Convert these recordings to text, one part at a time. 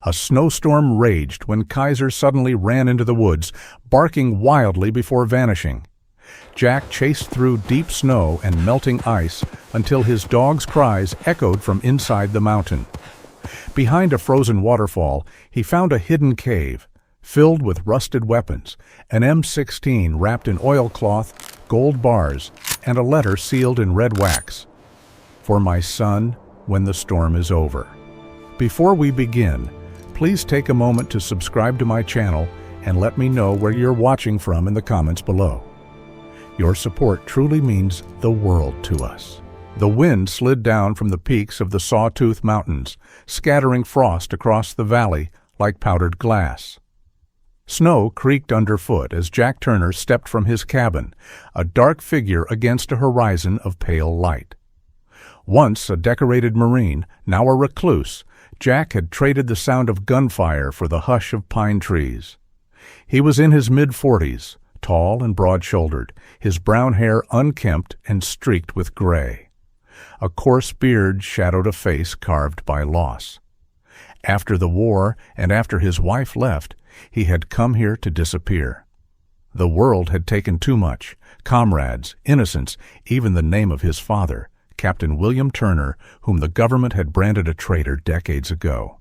A snowstorm raged when Kaiser suddenly ran into the woods, barking wildly before vanishing. Jack chased through deep snow and melting ice until his dog's cries echoed from inside the mountain. Behind a frozen waterfall, he found a hidden cave, filled with rusted weapons, an M16 wrapped in oilcloth, gold bars, and a letter sealed in red wax. For my son, when the storm is over. Before we begin, please take a moment to subscribe to my channel and let me know where you're watching from in the comments below. Your support truly means the world to us. The wind slid down from the peaks of the Sawtooth Mountains, scattering frost across the valley like powdered glass. Snow creaked underfoot as Jack Turner stepped from his cabin, a dark figure against a horizon of pale light. Once a decorated Marine, now a recluse, Jack had traded the sound of gunfire for the hush of pine trees. He was in his mid-40s, tall and broad-shouldered, his brown hair unkempt and streaked with gray. A coarse beard shadowed a face carved by loss. After the war and after his wife left, he had come here to disappear. The world had taken too much: comrades, innocence, even the name of his father, Captain William Turner, whom the government had branded a traitor decades ago.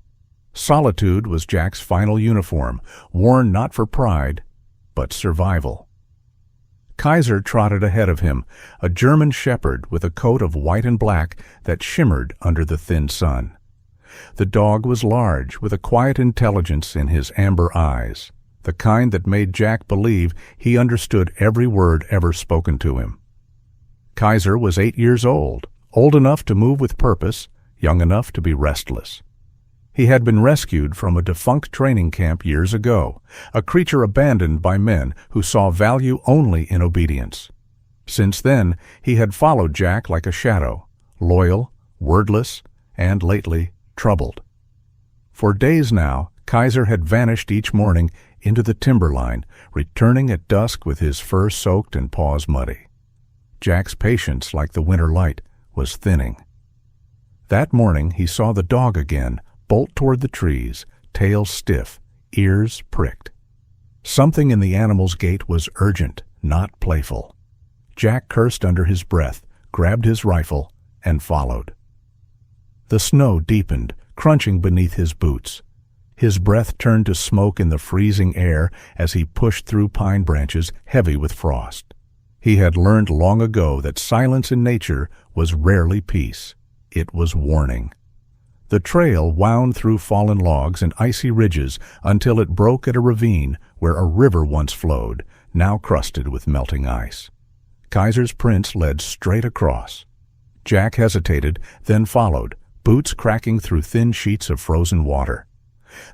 Solitude was Jack's final uniform, worn not for pride, but survival. Kaiser trotted ahead of him, a German shepherd with a coat of white and black that shimmered under the thin sun. The dog was large, with a quiet intelligence in his amber eyes, the kind that made Jack believe he understood every word ever spoken to him. Kaiser was 8 years old enough to move with purpose, young enough to be restless. He had been rescued from a defunct training camp years ago, a creature abandoned by men who saw value only in obedience. Since then, he had followed Jack like a shadow, loyal, wordless, and lately troubled. For days now, Kaiser had vanished each morning into the timberline, returning at dusk with his fur soaked and paws muddy. Jack's patience, like the winter light, was thinning. That morning he saw the dog again, bolt toward the trees, tail stiff, ears pricked. Something in the animal's gait was urgent, not playful. Jack cursed under his breath, grabbed his rifle, and followed. The snow deepened, crunching beneath his boots. His breath turned to smoke in the freezing air as he pushed through pine branches heavy with frost. He had learned long ago that silence in nature was rarely peace. It was warning. The trail wound through fallen logs and icy ridges until it broke at a ravine where a river once flowed, now crusted with melting ice. Kaiser's prints led straight across. Jack hesitated, then followed, boots cracking through thin sheets of frozen water.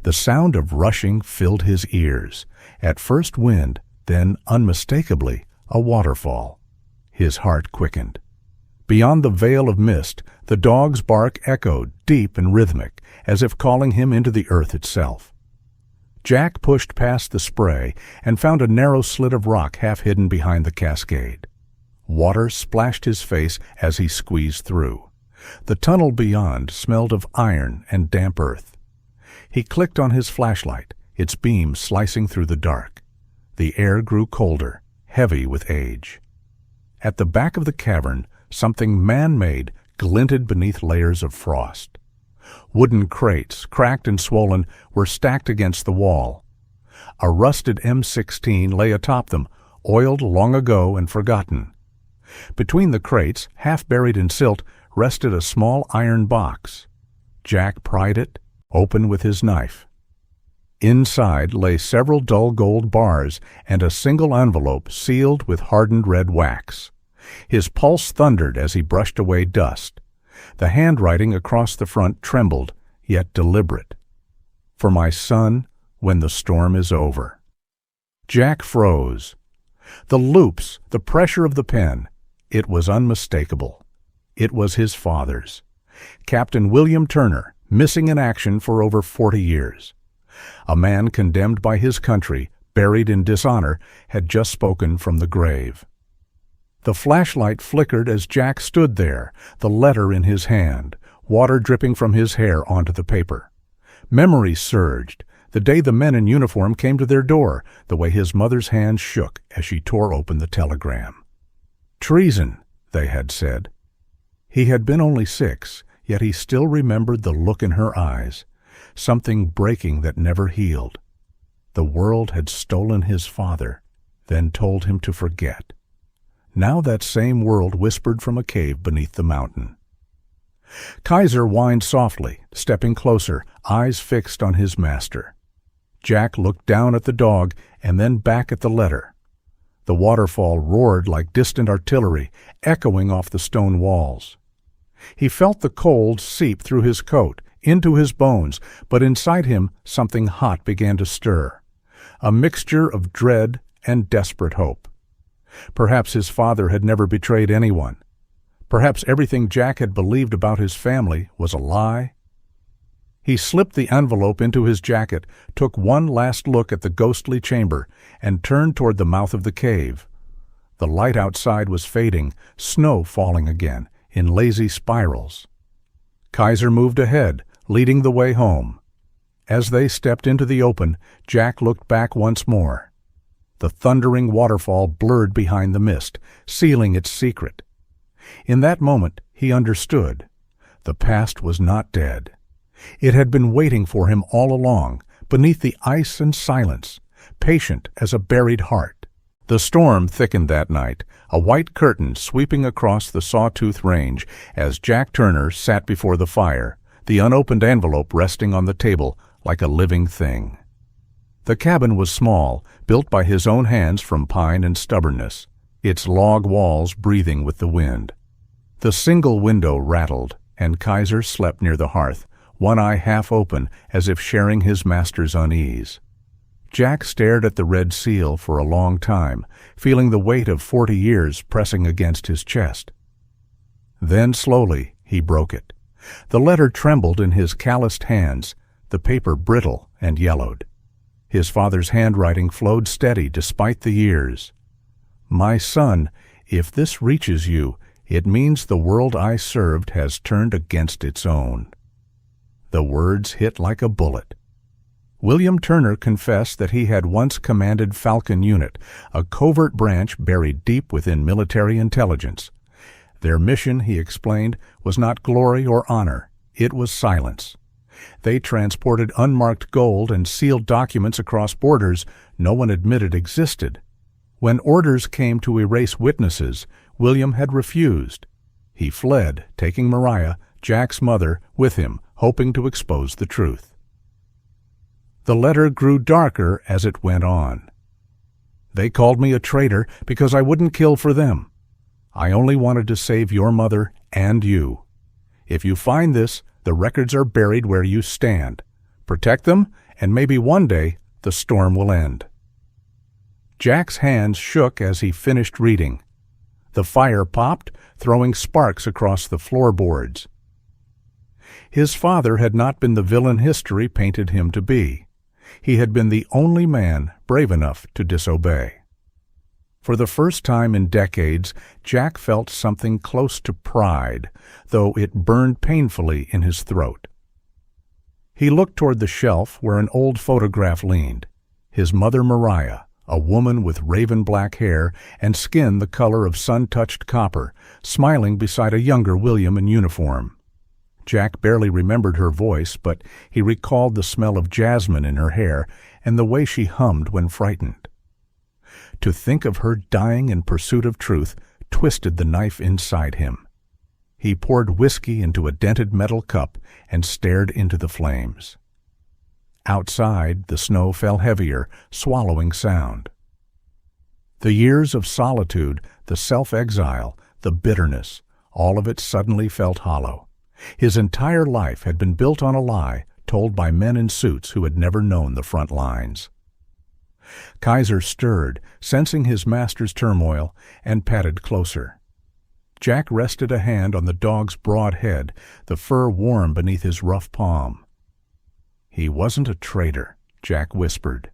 The sound of rushing filled his ears, at first wind, then unmistakably a waterfall. His heart quickened. Beyond the veil of mist, the dog's bark echoed, deep and rhythmic, as if calling him into the earth itself. Jack pushed past the spray and found a narrow slit of rock half hidden behind the cascade. Water splashed his face as he squeezed through. The tunnel beyond smelled of iron and damp earth. He clicked on his flashlight, its beam slicing through the dark. The air grew colder, heavy with age. At the back of the cavern, something man-made glinted beneath layers of frost. Wooden crates, cracked and swollen, were stacked against the wall. A rusted M16 lay atop them, oiled long ago and forgotten. Between the crates, half buried in silt, rested a small iron box. Jack pried it, open with his knife. Inside lay several dull gold bars and a single envelope sealed with hardened red wax. His pulse thundered as he brushed away dust. The handwriting across the front trembled, yet deliberate. For my son, when the storm is over. Jack froze. The loops, the pressure of the pen, it was unmistakable. It was his father's. Captain William Turner, missing in action for over 40 years. A man condemned by his country, buried in dishonor, had just spoken from the grave. The flashlight flickered as Jack stood there, the letter in his hand, water dripping from his hair onto the paper. Memories surged. The day the men in uniform came to their door, the way his mother's hand shook as she tore open the telegram. Treason, they had said. He had been only 6, yet he still remembered the look in her eyes, something breaking that never healed. The world had stolen his father, then told him to forget. Now that same world whispered from a cave beneath the mountain. Kaiser whined softly, stepping closer, eyes fixed on his master. Jack looked down at the dog and then back at the letter. The waterfall roared like distant artillery, echoing off the stone walls. He felt the cold seep through his coat, into his bones, but inside him something hot began to stir, a mixture of dread and desperate hope. Perhaps his father had never betrayed anyone. Perhaps everything Jack had believed about his family was a lie. He slipped the envelope into his jacket, took one last look at the ghostly chamber, and turned toward the mouth of the cave. The light outside was fading, snow falling again, in lazy spirals. Kaiser moved ahead, leading the way home. As they stepped into the open, Jack looked back once more. The thundering waterfall blurred behind the mist, sealing its secret. In that moment, he understood. The past was not dead. It had been waiting for him all along, beneath the ice and silence, patient as a buried heart. The storm thickened that night, a white curtain sweeping across the Sawtooth Range as Jack Turner sat before the fire, the unopened envelope resting on the table like a living thing. The cabin was small, built by his own hands from pine and stubbornness, its log walls breathing with the wind. The single window rattled, and Kaiser slept near the hearth, one eye half open as if sharing his master's unease. Jack stared at the red seal for a long time, feeling the weight of 40 years pressing against his chest. Then slowly he broke it. The letter trembled in his calloused hands, the paper brittle and yellowed. His father's handwriting flowed steady despite the years. "My son, if this reaches you, it means the world I served has turned against its own." The words hit like a bullet. William Turner confessed that he had once commanded Falcon Unit, a covert branch buried deep within military intelligence. Their mission, he explained, was not glory or honor. It was silence. They transported unmarked gold and sealed documents across borders no one admitted existed. When orders came to erase witnesses, William had refused. He fled, taking Mariah, Jack's mother, with him, hoping to expose the truth. The letter grew darker as it went on. "They called me a traitor because I wouldn't kill for them. I only wanted to save your mother and you. If you find this, the records are buried where you stand. Protect them, and maybe one day the storm will end." Jack's hands shook as he finished reading. The fire popped, throwing sparks across the floorboards. His father had not been the villain history painted him to be. He had been the only man brave enough to disobey. For the first time in decades, Jack felt something close to pride, though it burned painfully in his throat. He looked toward the shelf where an old photograph leaned. His mother Mariah, a woman with raven-black hair and skin the color of sun-touched copper, smiling beside a younger William in uniform. Jack barely remembered her voice, but he recalled the smell of jasmine in her hair and the way she hummed when frightened. To think of her dying in pursuit of truth twisted the knife inside him. He poured whiskey into a dented metal cup and stared into the flames. Outside, the snow fell heavier, swallowing sound. The years of solitude, the self-exile, the bitterness, all of it suddenly felt hollow. His entire life had been built on a lie told by men in suits who had never known the front lines. Kaiser stirred, sensing his master's turmoil, and patted closer. Jack rested a hand on the dog's broad head, the fur warm beneath his rough palm. "He wasn't a traitor," Jack whispered.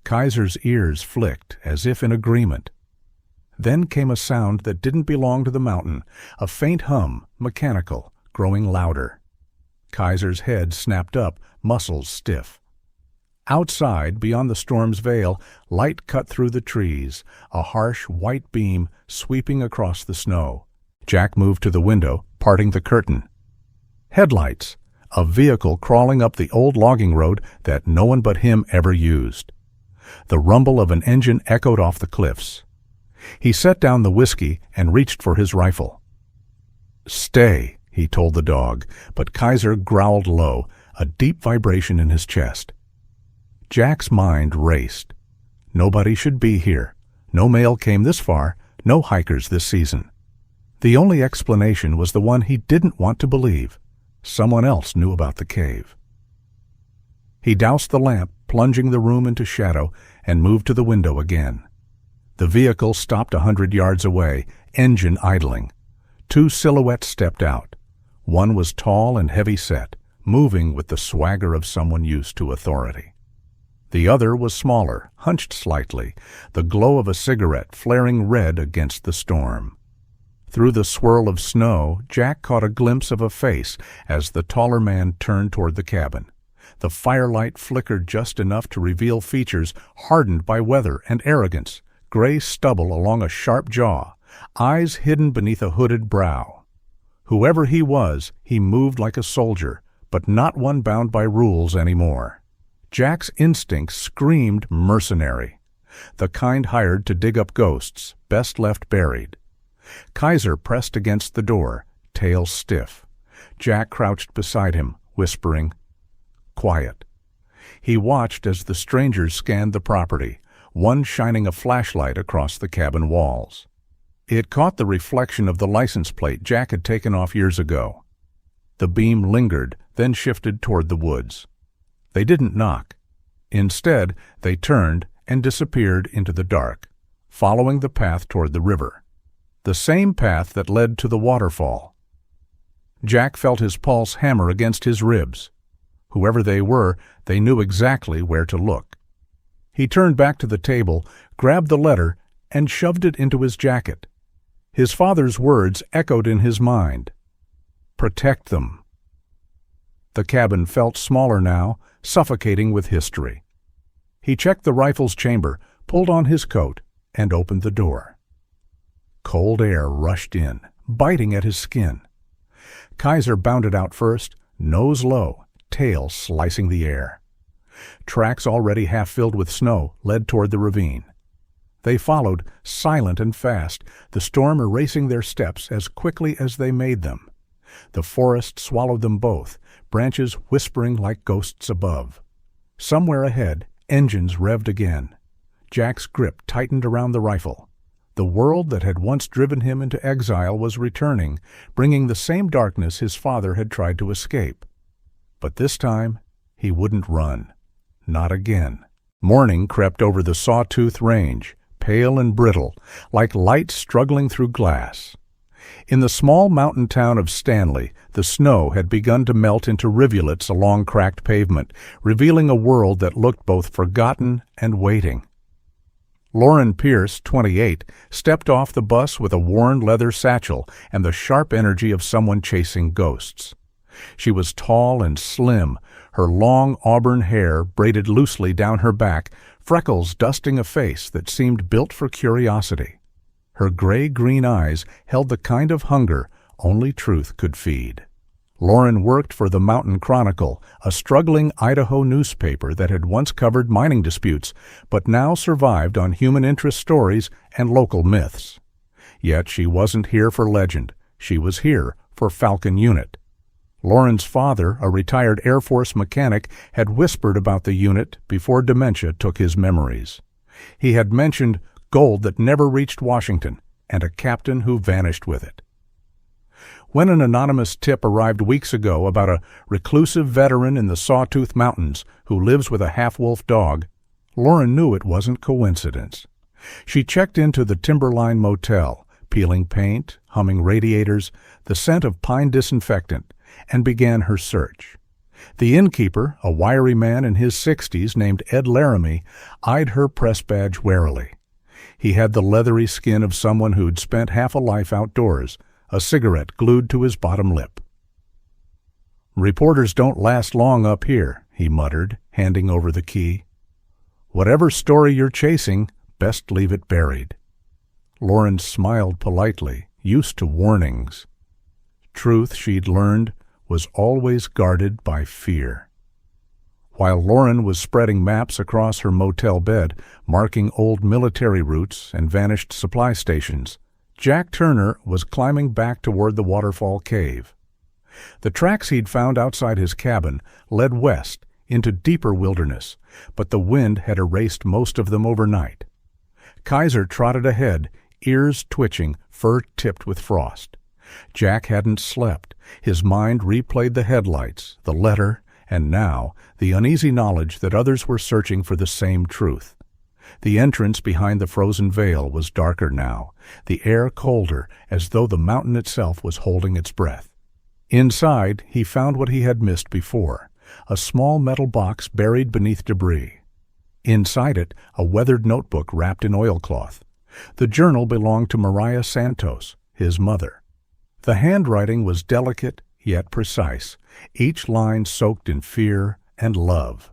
Kaiser's ears flicked, as if in agreement. Then came a sound that didn't belong to the mountain, a faint hum, mechanical, growing louder. Kaiser's head snapped up, muscles stiff. Outside, beyond the storm's veil, light cut through the trees, a harsh white beam sweeping across the snow. Jack moved to the window, parting the curtain. Headlights. A vehicle crawling up the old logging road that no one but him ever used. The rumble of an engine echoed off the cliffs. He set down the whiskey and reached for his rifle. "Stay," he told the dog, but Kaiser growled low, a deep vibration in his chest. Jack's mind raced. Nobody should be here. No mail came this far, no hikers this season. The only explanation was the one he didn't want to believe. Someone else knew about the cave. He doused the lamp, plunging the room into shadow, and moved to the window again. The vehicle stopped 100 yards away, engine idling. Two silhouettes stepped out. One was tall and heavy-set, moving with the swagger of someone used to authority. The other was smaller, hunched slightly, the glow of a cigarette flaring red against the storm. Through the swirl of snow, Jack caught a glimpse of a face as the taller man turned toward the cabin. The firelight flickered just enough to reveal features hardened by weather and arrogance, gray stubble along a sharp jaw, eyes hidden beneath a hooded brow. Whoever he was, he moved like a soldier, but not one bound by rules anymore. Jack's instincts screamed mercenary, the kind hired to dig up ghosts, best left buried. Kaiser pressed against the door, tail stiff. Jack crouched beside him, whispering, "Quiet." He watched as the strangers scanned the property, one shining a flashlight across the cabin walls. It caught the reflection of the license plate Jack had taken off years ago. The beam lingered, then shifted toward the woods. They didn't knock. Instead, they turned and disappeared into the dark, following the path toward the river. The same path that led to the waterfall. Jack felt his pulse hammer against his ribs. Whoever they were, they knew exactly where to look. He turned back to the table, grabbed the letter, and shoved it into his jacket. His father's words echoed in his mind. "Protect them." The cabin felt smaller now, suffocating with history. He checked the rifle's chamber, pulled on his coat, and opened the door. Cold air rushed in, biting at his skin. Kaiser bounded out first, nose low, tail slicing the air. Tracks already half filled with snow led toward the ravine. They followed, silent and fast, the storm erasing their steps as quickly as they made them. The forest swallowed them both, branches whispering like ghosts above. Somewhere ahead, engines revved again. Jack's grip tightened around the rifle. The world that had once driven him into exile was returning, bringing the same darkness his father had tried to escape. But this time, he wouldn't run. Not again. Morning crept over the Sawtooth Range, pale and brittle, like light struggling through glass. In the small mountain town of Stanley, the snow had begun to melt into rivulets along cracked pavement, revealing a world that looked both forgotten and waiting. Lauren Pierce, 28, stepped off the bus with a worn leather satchel and the sharp energy of someone chasing ghosts. She was tall and slim, her long auburn hair braided loosely down her back, freckles dusting a face that seemed built for curiosity. Her gray-green eyes held the kind of hunger only truth could feed. Lauren worked for the Mountain Chronicle, a struggling Idaho newspaper that had once covered mining disputes, but now survived on human interest stories and local myths. Yet she wasn't here for legend. She was here for Falcon Unit. Lauren's father, a retired Air Force mechanic, had whispered about the unit before dementia took his memories. He had mentioned gold that never reached Washington and a captain who vanished with it. When an anonymous tip arrived weeks ago about a reclusive veteran in the Sawtooth Mountains who lives with a half-wolf dog, Lauren knew it wasn't coincidence. She checked into the Timberline Motel, peeling paint, humming radiators, the scent of pine disinfectant, and began her search. The innkeeper, a wiry man in his 60s named Ed Laramie, eyed her press badge warily. He had the leathery skin of someone who'd spent half a life outdoors, a cigarette glued to his bottom lip. "Reporters don't last long up here," he muttered, handing over the key. "Whatever story you're chasing, best leave it buried." Lauren smiled politely, used to warnings. Truth, she'd learned, was always guarded by fear. While Lauren was spreading maps across her motel bed, marking old military routes and vanished supply stations, Jack Turner was climbing back toward the waterfall cave. The tracks he'd found outside his cabin led west into deeper wilderness, but the wind had erased most of them overnight. Kaiser trotted ahead, ears twitching, fur tipped with frost. Jack hadn't slept. His mind replayed the headlights, the letter, and now the uneasy knowledge that others were searching for the same truth. The entrance behind the frozen veil was darker now, the air colder, as though the mountain itself was holding its breath. Inside, he found what he had missed before, a small metal box buried beneath debris. Inside it, a weathered notebook wrapped in oilcloth. The journal belonged to Maria Santos, his mother. The handwriting was delicate yet precise, each line soaked in fear and love.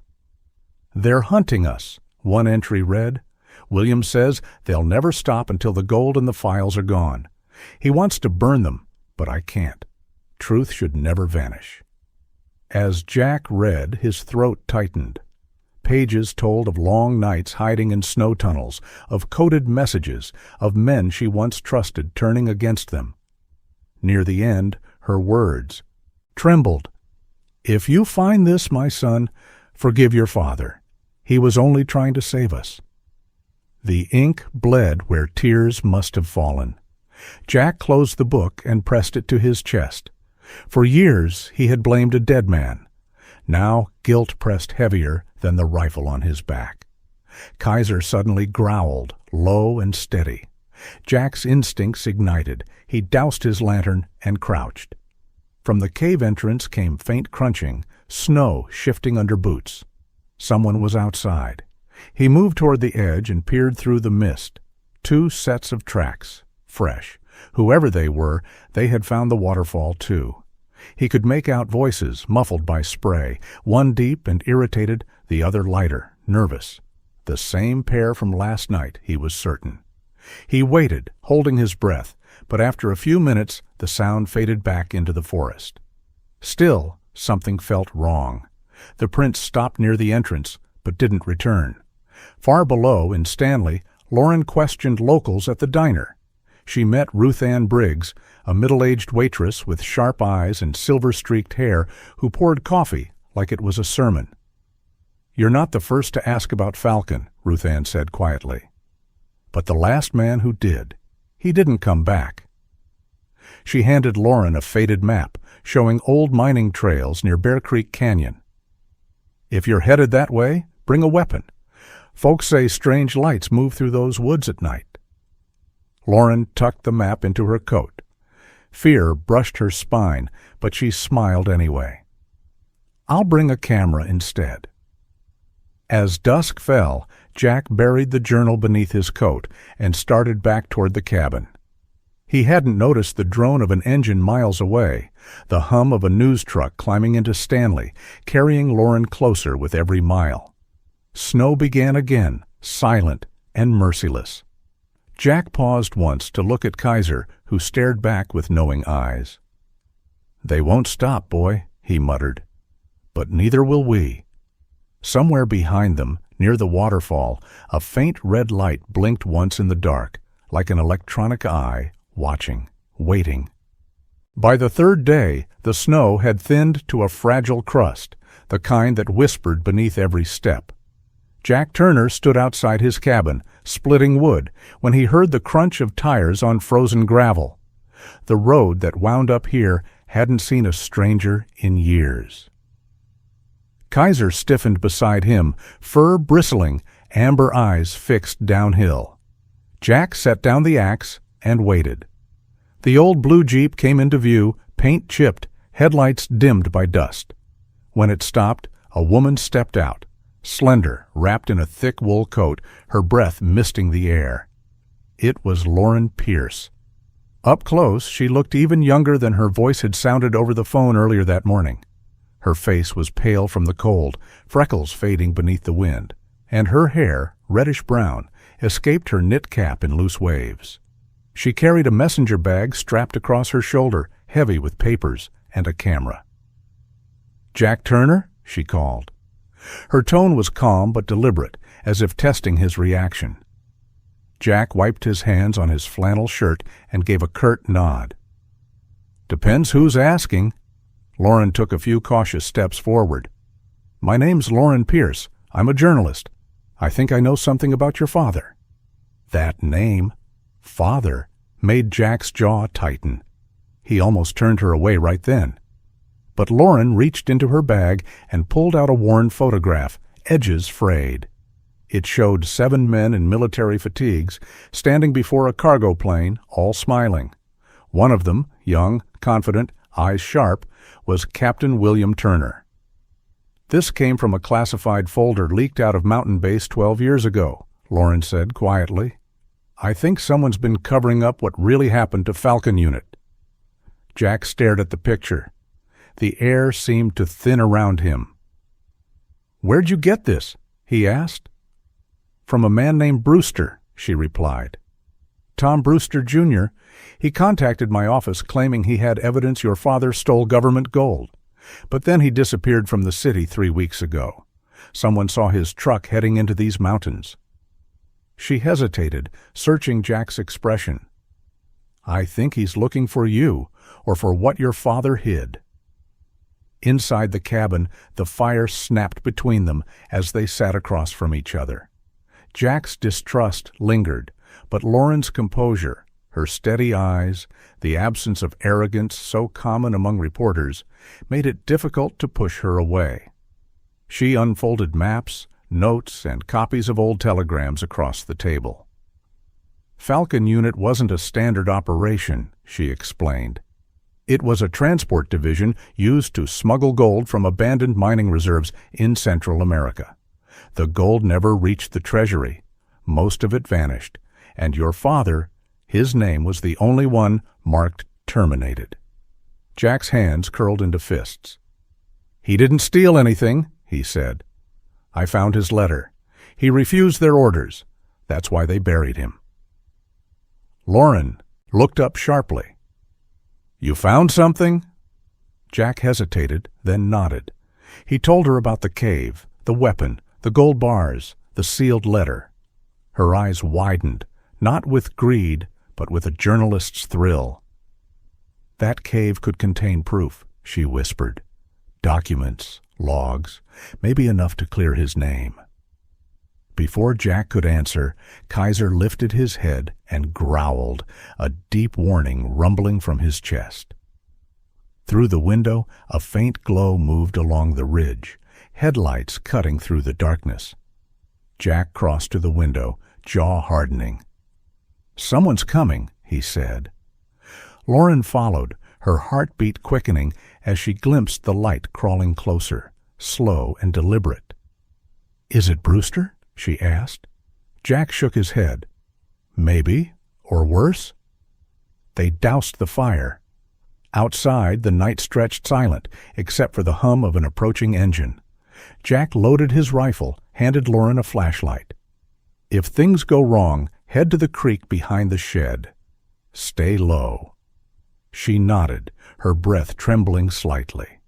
"They're hunting us," one entry read. "William says they'll never stop until the gold and the files are gone. He wants to burn them, but I can't. Truth should never vanish." As Jack read, his throat tightened. Pages told of long nights hiding in snow tunnels, of coded messages, of men she once trusted turning against them. Near the end, her words trembled. "If you find this, my son, forgive your father. He was only trying to save us." The ink bled where tears must have fallen. Jack closed the book and pressed it to his chest. For years he had blamed a dead man. Now guilt pressed heavier than the rifle on his back. Kaiser suddenly growled, low and steady. Jack's instincts ignited. He doused his lantern and crouched. From the cave entrance came faint crunching, snow shifting under boots. Someone was outside. He moved toward the edge and peered through the mist. 2 sets of tracks, fresh. Whoever they were, they had found the waterfall too. He could make out voices muffled by spray, one deep and irritated, the other lighter, nervous. The same pair from last night, he was certain. He waited, holding his breath, but after a few minutes the sound faded back into the forest. Still, something felt wrong. The prince stopped near the entrance, but didn't return. Far below, in Stanley, Lauren questioned locals at the diner. She met Ruth Ann Briggs, a middle-aged waitress with sharp eyes and silver-streaked hair who poured coffee like it was a sermon. "You're not the first to ask about Falcon," Ruth Ann said quietly. "But the last man who did, he didn't come back." She handed Lauren a faded map showing old mining trails near Bear Creek Canyon. "If you're headed that way, bring a weapon. Folks say strange lights move through those woods at night." Lauren tucked the map into her coat. Fear brushed her spine, but she smiled anyway. "I'll bring a camera instead." As dusk fell, Jack buried the journal beneath his coat and started back toward the cabin. He hadn't noticed the drone of an engine miles away, the hum of a news truck climbing into Stanley, carrying Lauren closer with every mile. Snow began again, silent and merciless. Jack paused once to look at Kaiser, who stared back with knowing eyes. "They won't stop, boy," he muttered. "But neither will we." Somewhere behind them, near the waterfall, a faint red light blinked once in the dark, like an electronic eye, watching, waiting. By the 3rd day, the snow had thinned to a fragile crust, the kind that whispered beneath every step. Jack Turner stood outside his cabin, splitting wood, when he heard the crunch of tires on frozen gravel. The road that wound up here hadn't seen a stranger in years. Kaiser stiffened beside him, fur bristling, amber eyes fixed downhill. Jack set down the axe and waited. The old blue Jeep came into view, paint chipped, headlights dimmed by dust. When it stopped, a woman stepped out, slender, wrapped in a thick wool coat, her breath misting the air. It was Lauren Pierce. Up close, she looked even younger than her voice had sounded over the phone earlier that morning. Her face was pale from the cold, freckles fading beneath the wind, and her hair, reddish-brown, escaped her knit cap in loose waves. She carried a messenger bag strapped across her shoulder, heavy with papers and a camera. "Jack Turner?" she called. Her tone was calm but deliberate, as if testing his reaction. Jack wiped his hands on his flannel shirt and gave a curt nod. "Depends who's asking." Lauren took a few cautious steps forward. "My name's Lauren Pierce. I'm a journalist. I think I know something about your father." That name, father, made Jack's jaw tighten. He almost turned her away right then. But Lauren reached into her bag and pulled out a worn photograph, edges frayed. It showed 7 men in military fatigues standing before a cargo plane, all smiling. One of them, young, confident, eyes sharp, was Captain William Turner. "This came from a classified folder leaked out of Mountain Base 12 years ago," Lauren said quietly. "I think someone's been covering up what really happened to Falcon Unit." Jack stared at the picture. The air seemed to thin around him. "Where'd you get this?" he asked. "From a man named Brewster," she replied. "Tom Brewster, Jr. He contacted my office claiming he had evidence your father stole government gold. But then he disappeared from the city 3 weeks ago. Someone saw his truck heading into these mountains." She hesitated, searching Jack's expression. "I think he's looking for you, or for what your father hid." Inside the cabin, the fire snapped between them as they sat across from each other. Jack's distrust lingered, but Lauren's composure, her steady eyes, the absence of arrogance so common among reporters, made it difficult to push her away. She unfolded maps, notes, and copies of old telegrams across the table. "Falcon Unit wasn't a standard operation," she explained. "It was a transport division used to smuggle gold from abandoned mining reserves in Central America. The gold never reached the treasury. Most of it vanished, and your father, his name was the only one marked terminated." Jack's hands curled into fists. "He didn't steal anything," he said. "I found his letter. He refused their orders. That's why they buried him." Lauren looked up sharply. "You found something?" Jack hesitated, then nodded. He told her about the cave, the weapon, the gold bars, the sealed letter. Her eyes widened, not with greed, but with a journalist's thrill. "That cave could contain proof," she whispered. "Documents, logs, maybe enough to clear his name." Before Jack could answer, Kaiser lifted his head and growled, a deep warning rumbling from his chest. Through the window, a faint glow moved along the ridge, headlights cutting through the darkness. Jack crossed to the window, jaw hardening. "Someone's coming," he said. Lauren followed, her heartbeat quickening as she glimpsed the light crawling closer, slow and deliberate. "Is it Brewster?" she asked. Jack shook his head. "Maybe, or worse." They doused the fire. Outside, the night stretched silent, except for the hum of an approaching engine. Jack loaded his rifle, handed Lauren a flashlight. "If things go wrong, head to the creek behind the shed. Stay low." She nodded, her breath trembling slightly.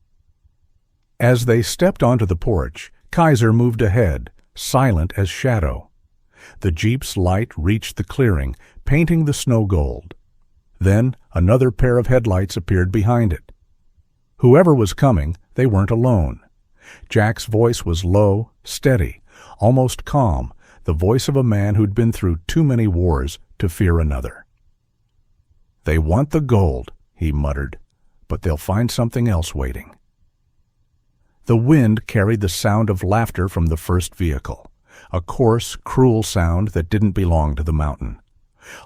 As they stepped onto the porch, Kaiser moved ahead, silent as shadow. The Jeep's light reached the clearing, painting the snow gold. Then another pair of headlights appeared behind it. Whoever was coming, they weren't alone. Jack's voice was low, steady, almost calm, the voice of a man who'd been through too many wars to fear another. "They want the gold," he muttered, "but they'll find something else waiting." The wind carried the sound of laughter from the first vehicle, a coarse, cruel sound that didn't belong to the mountain.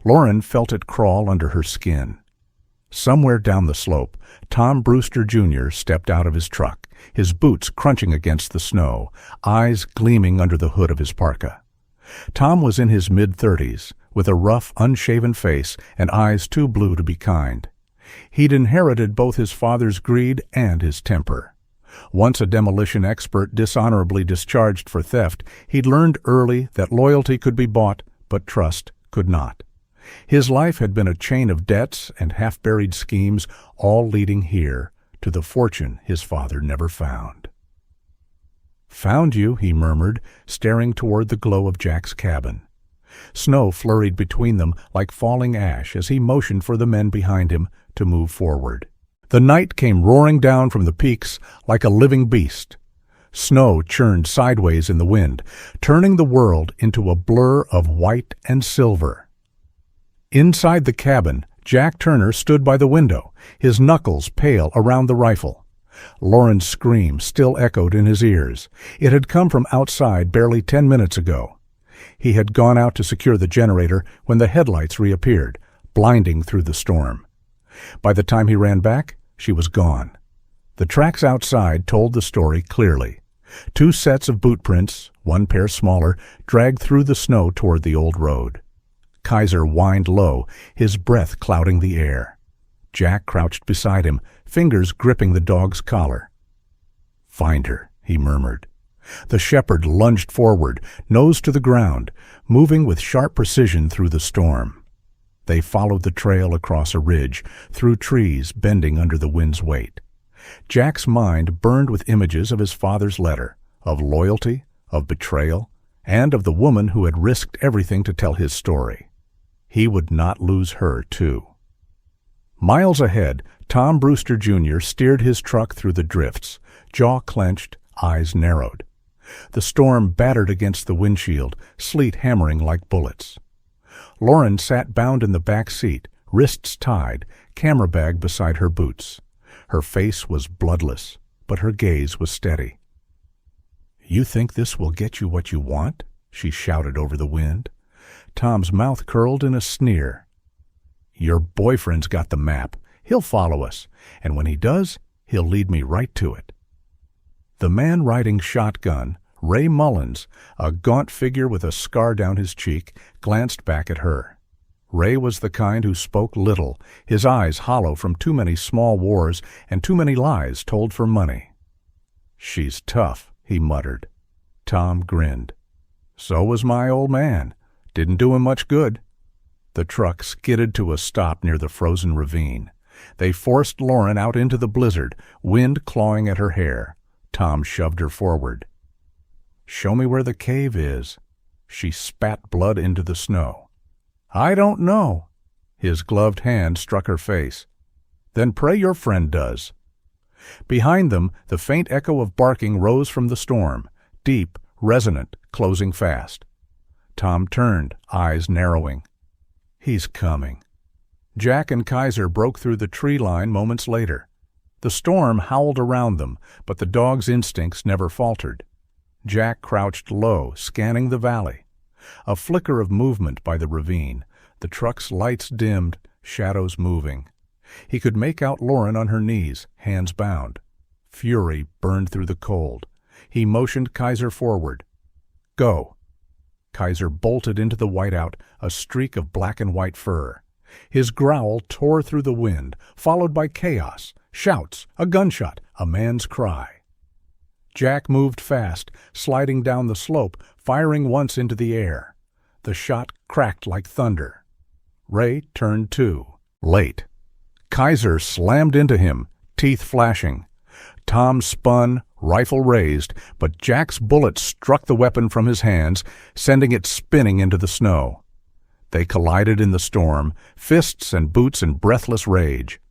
Lauren felt it crawl under her skin. Somewhere down the slope, Tom Brewster, Jr. stepped out of his truck, his boots crunching against the snow, eyes gleaming under the hood of his parka. Tom was in his mid-30s, with a rough, unshaven face and eyes too blue to be kind. He'd inherited both his father's greed and his temper. Once a demolition expert dishonorably discharged for theft, he'd learned early that loyalty could be bought, but trust could not. His life had been a chain of debts and half-buried schemes, all leading here to the fortune his father never found. "Found you," he murmured, staring toward the glow of Jack's cabin. Snow flurried between them like falling ash as he motioned for the men behind him to move forward. The night came roaring down from the peaks like a living beast. Snow churned sideways in the wind, turning the world into a blur of white and silver. Inside the cabin, Jack Turner stood by the window, his knuckles pale around the rifle. Lauren's scream still echoed in his ears. It had come from outside barely 10 minutes ago. He had gone out to secure the generator when the headlights reappeared, blinding through the storm. By the time he ran back, she was gone. The tracks outside told the story clearly. 2 sets of boot prints, 1 pair smaller, dragged through the snow toward the old road. Kaiser whined low, his breath clouding the air. Jack crouched beside him, fingers gripping the dog's collar. "Find her," he murmured. The shepherd lunged forward, nose to the ground, moving with sharp precision through the storm. They followed the trail across a ridge, through trees bending under the wind's weight. Jack's mind burned with images of his father's letter, of loyalty, of betrayal, and of the woman who had risked everything to tell his story. He would not lose her, too. Miles ahead, Tom Brewster Jr. steered his truck through the drifts, jaw clenched, eyes narrowed. The storm battered against the windshield, sleet hammering like bullets. Lauren sat bound in the back seat, wrists tied, camera bag beside her boots. Her face was bloodless, but her gaze was steady. "You think this will get you what you want?" she shouted over the wind. Tom's mouth curled in a sneer. "Your boyfriend's got the map. He'll follow us, and when he does, he'll lead me right to it." The man riding shotgun, Ray Mullins, a gaunt figure with a scar down his cheek, glanced back at her. Ray was the kind who spoke little, his eyes hollow from too many small wars and too many lies told for money. "She's tough," he muttered. Tom grinned. "So was my old man. Didn't do him much good." The truck skidded to a stop near the frozen ravine. They forced Lauren out into the blizzard, wind clawing at her hair. Tom shoved her forward. "Show me where the cave is." She spat blood into the snow. "I don't know." His gloved hand struck her face. "Then pray your friend does." Behind them, the faint echo of barking rose from the storm, deep, resonant, closing fast. Tom turned, eyes narrowing. "He's coming." Jack and Kaiser broke through the tree line moments later. The storm howled around them, but the dog's instincts never faltered. Jack crouched low, scanning the valley. A flicker of movement by the ravine. The truck's lights dimmed, shadows moving. He could make out Lauren on her knees, hands bound. Fury burned through the cold. He motioned Kaiser forward. "Go." Kaiser bolted into the whiteout, a streak of black and white fur. His growl tore through the wind, followed by chaos, shouts, a gunshot, a man's cry. Jack moved fast, sliding down the slope, firing once into the air. The shot cracked like thunder. Ray turned too. Late. Kaiser slammed into him, teeth flashing. Tom spun, rifle raised, but Jack's bullet struck the weapon from his hands, sending it spinning into the snow. They collided in the storm, fists and boots in breathless rage.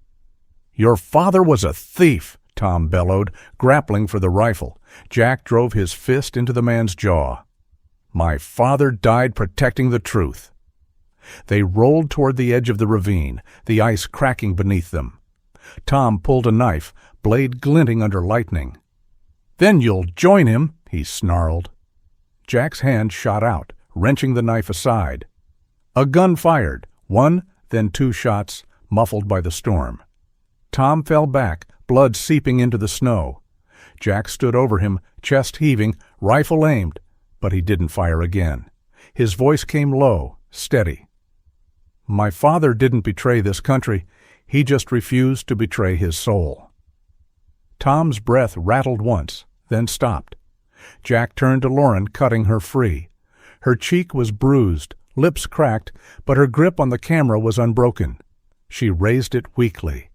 "Your father was a thief!" Tom bellowed, grappling for the rifle. Jack drove his fist into the man's jaw. "My father died protecting the truth." They rolled toward the edge of the ravine, the ice cracking beneath them. Tom pulled a knife, blade glinting under lightning. "Then you'll join him," he snarled. Jack's hand shot out, wrenching the knife aside. A gun fired, 1, then 2 shots, muffled by the storm. Tom fell back, blood seeping into the snow. Jack stood over him, chest heaving, rifle aimed, but he didn't fire again. His voice came low, steady. "My father didn't betray this country. He just refused to betray his soul." Tom's breath rattled once, then stopped. Jack turned to Lauren, cutting her free. Her cheek was bruised, lips cracked, but her grip on the camera was unbroken. She raised it weakly.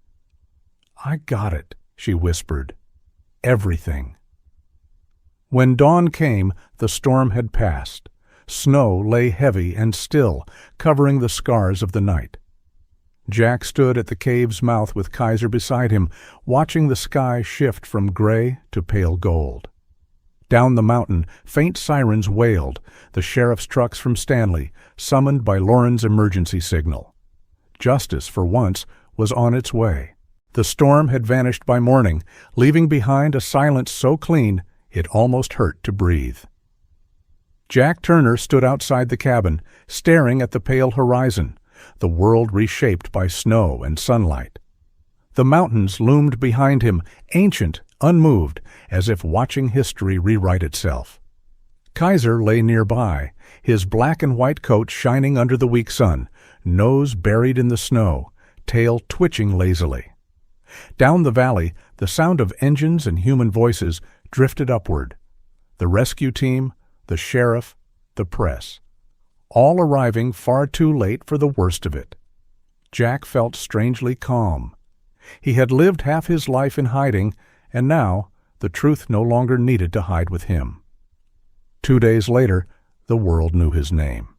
"I got it," she whispered. "Everything." When dawn came, the storm had passed. Snow lay heavy and still, covering the scars of the night. Jack stood at the cave's mouth with Kaiser beside him, watching the sky shift from gray to pale gold. Down the mountain, faint sirens wailed, the sheriff's trucks from Stanley, summoned by Lauren's emergency signal. Justice, for once, was on its way. The storm had vanished by morning, leaving behind a silence so clean it almost hurt to breathe. Jack Turner stood outside the cabin, staring at the pale horizon, the world reshaped by snow and sunlight. The mountains loomed behind him, ancient, unmoved, as if watching history rewrite itself. Kaiser lay nearby, his black and white coat shining under the weak sun, nose buried in the snow, tail twitching lazily. Down the valley, the sound of engines and human voices drifted upward. The rescue team, the sheriff, the press, all arriving far too late for the worst of it. Jack felt strangely calm. He had lived half his life in hiding, and now the truth no longer needed to hide with him. 2 days later, the world knew his name.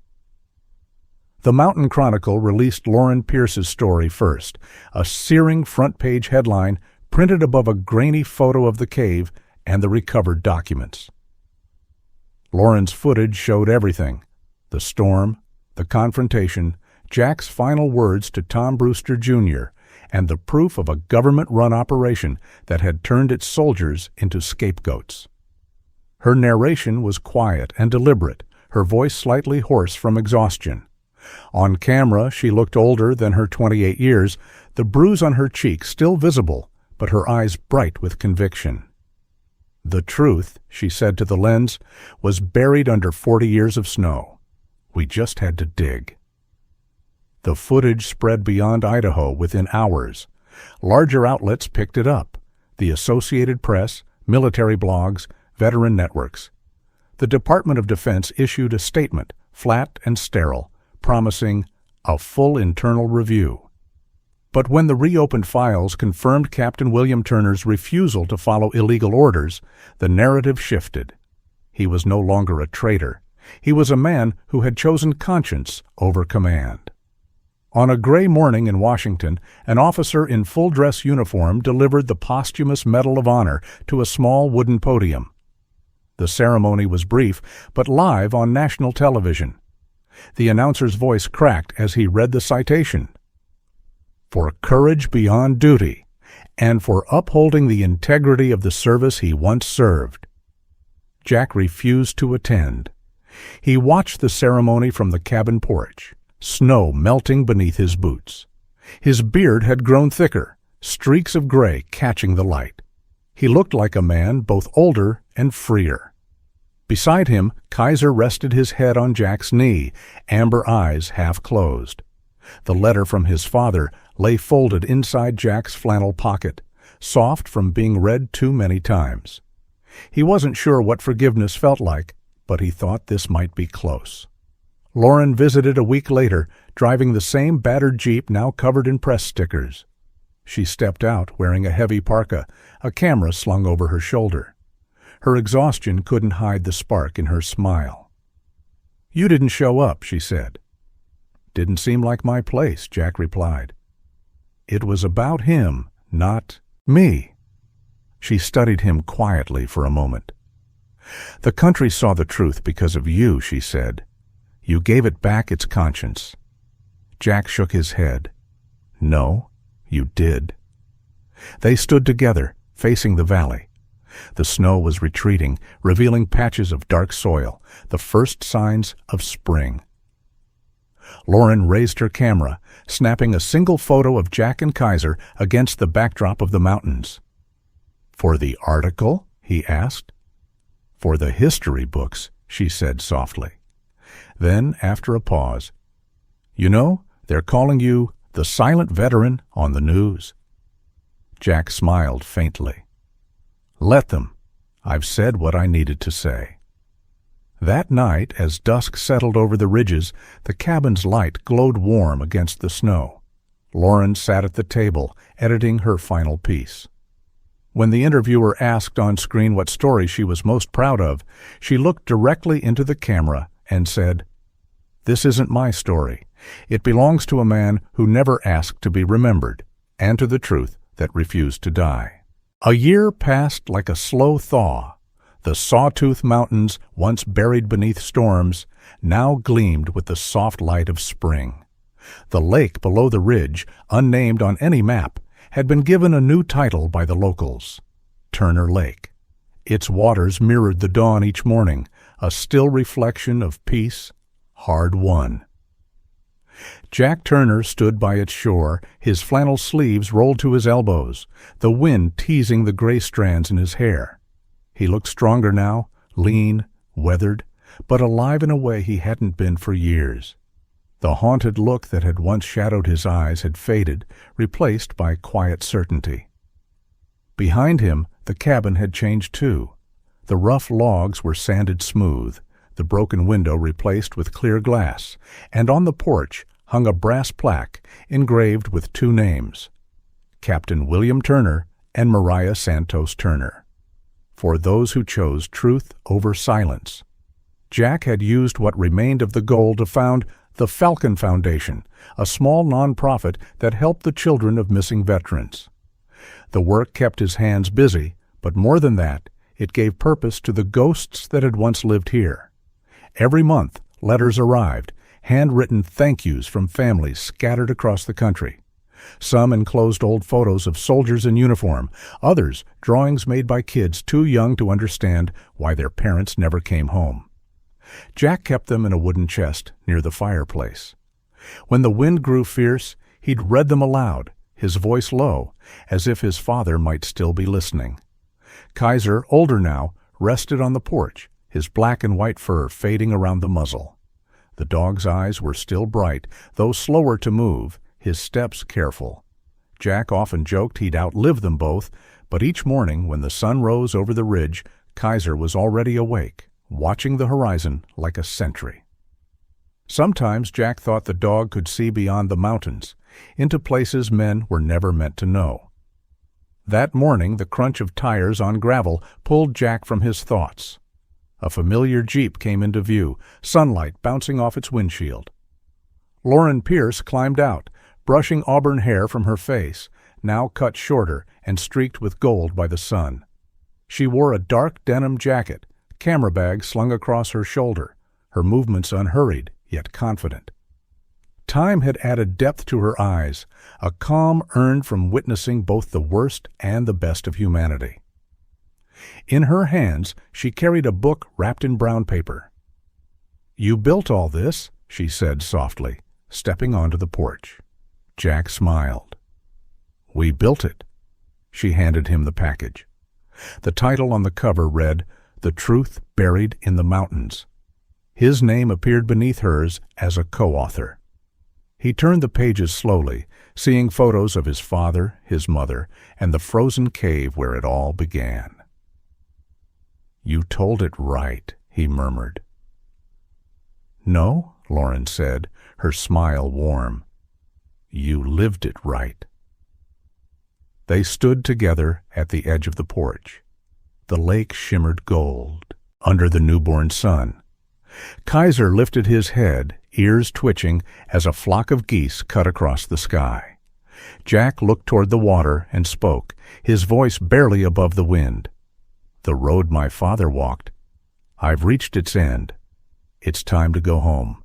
The Mountain Chronicle released Lauren Pierce's story first, a searing front-page headline printed above a grainy photo of the cave and the recovered documents. Lauren's footage showed everything: the storm, the confrontation, Jack's final words to Tom Brewster Jr., and the proof of a government-run operation that had turned its soldiers into scapegoats. Her narration was quiet and deliberate, her voice slightly hoarse from exhaustion. On camera, she looked older than her 28 years, the bruise on her cheek still visible, but her eyes bright with conviction. "The truth," she said to the lens, "was buried under 40 years of snow. We just had to dig." The footage spread beyond Idaho within hours. Larger outlets picked it up: the Associated Press, military blogs, veteran networks. The Department of Defense issued a statement, flat and sterile, promising a full internal review. But when the reopened files confirmed Captain William Turner's refusal to follow illegal orders, the narrative shifted. He was no longer a traitor. He was a man who had chosen conscience over command. On a gray morning in Washington, an officer in full-dress uniform delivered the posthumous Medal of Honor to a small wooden podium. The ceremony was brief, but live on national television. The announcer's voice cracked as he read the citation: "For courage beyond duty, and for upholding the integrity of the service he once served." Jack refused to attend. He watched the ceremony from the cabin porch, snow melting beneath his boots. His beard had grown thicker, streaks of gray catching the light. He looked like a man both older and freer. Beside him, Kaiser rested his head on Jack's knee, amber eyes half closed. The letter from his father lay folded inside Jack's flannel pocket, soft from being read too many times. He wasn't sure what forgiveness felt like, but he thought this might be close. Lauren visited a week later, driving the same battered Jeep now covered in press stickers. She stepped out wearing a heavy parka, a camera slung over her shoulder. Her exhaustion couldn't hide the spark in her smile. "You didn't show up," she said. "Didn't seem like my place," Jack replied. "It was about him, not me." She studied him quietly for a moment. "The country saw the truth because of you," she said. "You gave it back its conscience." Jack shook his head. "No, you did." They stood together, facing the valley. The snow was retreating, revealing patches of dark soil, the first signs of spring. Lauren raised her camera, snapping a single photo of Jack and Kaiser against the backdrop of the mountains. "For the article?" he asked. "For the history books," she said softly. Then, after a pause, "You know, they're calling you the silent veteran on the news." Jack smiled faintly. Let them. I've said what I needed to say." That night, as dusk settled over the ridges, the cabin's light glowed warm against the snow. Lauren sat at the table, editing her final piece. When the interviewer asked on screen what story she was most proud of, she looked directly into the camera and said, "This isn't my story. It belongs to a man who never asked to be remembered, and to the truth that refused to die." A year passed like a slow thaw. The Sawtooth Mountains, once buried beneath storms, now gleamed with the soft light of spring. The lake below the ridge, unnamed on any map, had been given a new title by the locals, Turner Lake. Its waters mirrored the dawn each morning, a still reflection of peace, hard won. Jack Turner stood by its shore, his flannel sleeves rolled to his elbows, the wind teasing the gray strands in his hair. He looked stronger now, lean, weathered, but alive in a way he hadn't been for years. The haunted look that had once shadowed his eyes had faded, replaced by quiet certainty. Behind him, the cabin had changed too. The rough logs were sanded smooth, the broken window replaced with clear glass, and on the porch hung a brass plaque engraved with two names, Captain William Turner and Mariah Santos Turner, for those who chose truth over silence. Jack had used what remained of the gold to found the Falcon Foundation, a small nonprofit that helped the children of missing veterans. The work kept his hands busy, but more than that, it gave purpose to the ghosts that had once lived here. Every month, letters arrived, handwritten thank yous from families scattered across the country. Some enclosed old photos of soldiers in uniform, others drawings made by kids too young to understand why their parents never came home. Jack kept them in a wooden chest near the fireplace. When the wind grew fierce, he'd read them aloud, his voice low, as if his father might still be listening. Kaiser, older now, rested on the porch, his black and white fur fading around the muzzle. The dog's eyes were still bright, though slower to move, his steps careful. Jack often joked he'd outlive them both, but each morning when the sun rose over the ridge, Kaiser was already awake, watching the horizon like a sentry. Sometimes Jack thought the dog could see beyond the mountains, into places men were never meant to know. That morning, the crunch of tires on gravel pulled Jack from his thoughts. A familiar Jeep came into view, sunlight bouncing off its windshield. Lauren Pierce climbed out, brushing auburn hair from her face, now cut shorter and streaked with gold by the sun. She wore a dark denim jacket, camera bag slung across her shoulder, her movements unhurried yet confident. Time had added depth to her eyes, a calm earned from witnessing both the worst and the best of humanity. In her hands, she carried a book wrapped in brown paper. "You built all this," she said softly, stepping onto the porch. Jack smiled. "We built it." She handed him the package. The title on the cover read, "The Truth Buried in the Mountains." His name appeared beneath hers as a co-author. He turned the pages slowly, seeing photos of his father, his mother, and the frozen cave where it all began. "You told it right," he murmured. "No," Lauren said, her smile warm. "You lived it right." They stood together at the edge of the porch. The lake shimmered gold under the newborn sun. Kaiser lifted his head, ears twitching, as a flock of geese cut across the sky. Jack looked toward the water and spoke, his voice barely above the wind. "The road my father walked. I've reached its end. It's time to go home."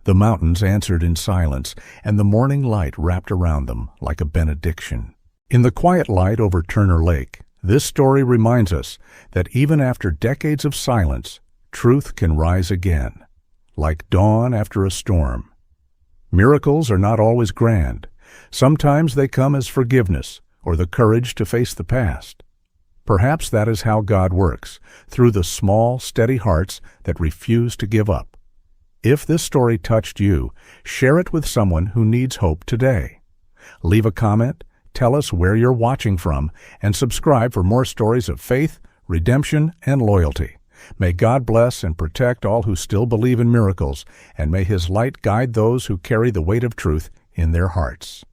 The mountains answered in silence, and the morning light wrapped around them like a benediction. In the quiet light over Turner Lake, this story reminds us that even after decades of silence, truth can rise again, like dawn after a storm. Miracles are not always grand. Sometimes they come as forgiveness or the courage to face the past. Perhaps that is how God works, through the small, steady hearts that refuse to give up. If this story touched you, share it with someone who needs hope today. Leave a comment, Tell us where you're watching from, and subscribe for more stories of faith, redemption, and loyalty. May God bless and protect all who still believe in miracles, and may His light guide those who carry the weight of truth in their hearts.